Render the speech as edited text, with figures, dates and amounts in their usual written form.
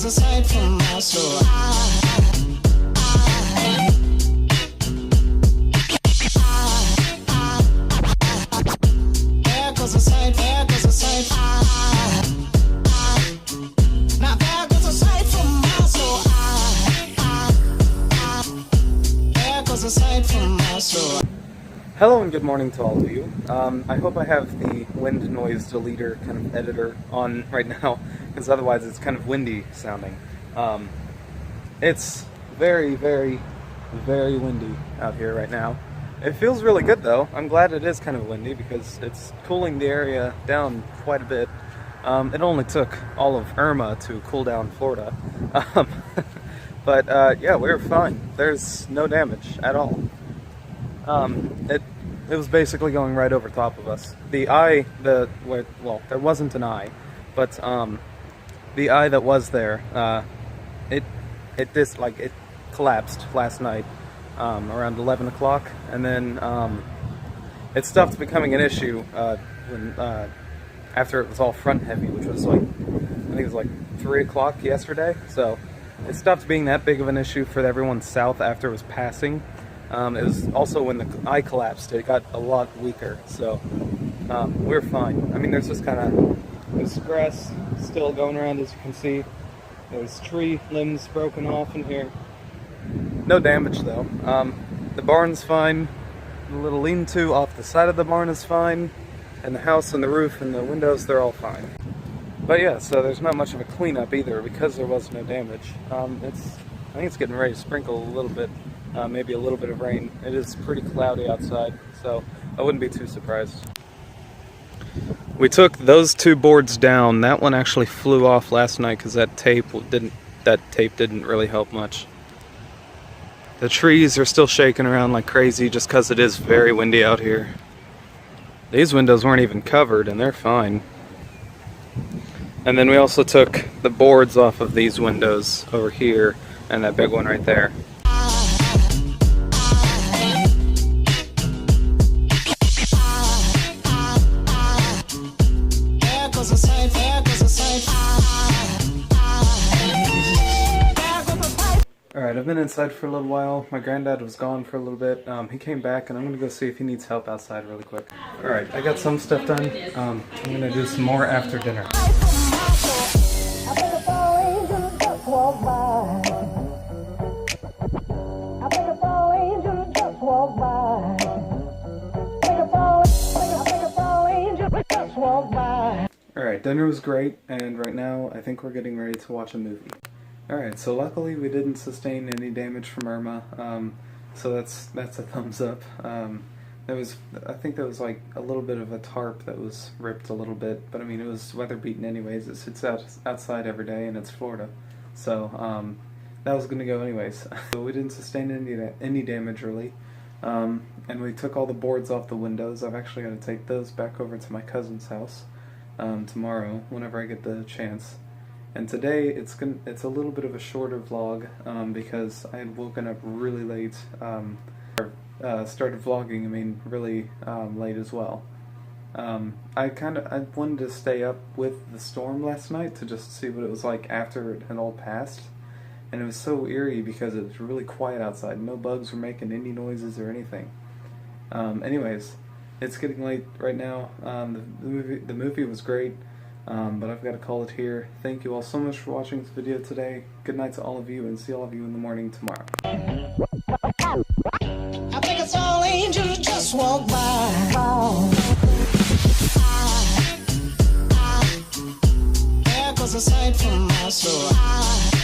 goes a sight from my soul. There goes a sight, there goes a sight. Now there goes a sight from my soul. There goes a sight from my soul. Hello and good morning to all of you. I hope I have the wind noise deleter kind of editor on right now, because otherwise it's kind of windy sounding. It's very, very, very windy out here right now. It feels really good though. I'm glad it is kind of windy because it's cooling the area down quite a bit. It only took all of Irma to cool down Florida. But yeah, we're fine. There's no damage at all. It was basically going right over top of us. The eye, well, there wasn't an eye, but the eye that was there, it collapsed last night around 11 o'clock, and then it stopped becoming an issue when after it was all front heavy, which was like, I think it was like 3 o'clock yesterday. So it stopped being that big of an issue for everyone south after it was passing. It was also when the eye collapsed, it got a lot weaker, so we're fine. I mean, there's just kind of, there's grass still going around, as you can see. There's tree limbs broken off in here. No damage though. The barn's fine. The little lean-to off the side of the barn is fine. And the house and the roof and the windows, they're all fine. But yeah, so there's not much of a cleanup either because there was no damage. I think it's getting ready to sprinkle a little bit. Maybe a little bit of rain. It is pretty cloudy outside, so I wouldn't be too surprised. We took those two boards down. That one actually flew off last night because that tape didn't really help much. The trees are still shaking around like crazy just because it is very windy out here. These windows weren't even covered and they're fine. And then we also took the boards off of these windows over here and that big one right there. Alright, I've been inside for a little while. My granddad was gone for a little bit. He came back and I'm gonna go see if he needs help outside really quick. Alright, I got some stuff done. I'm gonna do some more after dinner. Alright, dinner was great, and right now I think we're getting ready to watch a movie. Alright, so luckily we didn't sustain any damage from Irma, so that's a thumbs up. I think there was like a little bit of a tarp that was ripped a little bit, but I mean it was weather beaten anyways. It sits outside every day and it's Florida, so that was gonna go anyways. So we didn't sustain any damage really, and we took all the boards off the windows. I've actually got to take those back over to my cousin's house tomorrow whenever I get the chance. And today it's a little bit of a shorter vlog because I had woken up really late, started vlogging, I mean really late as well. I wanted to stay up with the storm last night to just see what it was like after it had all passed. And it was so eerie because it was really quiet outside. No bugs were making any noises or anything. Anyways, it's getting late right now. The movie was great. But I've got to call it here. Thank you all so much for watching this video today. Good night to all of you, and see all of you in the morning tomorrow. I think it's all angels just walk by. There goes a sight from my soul.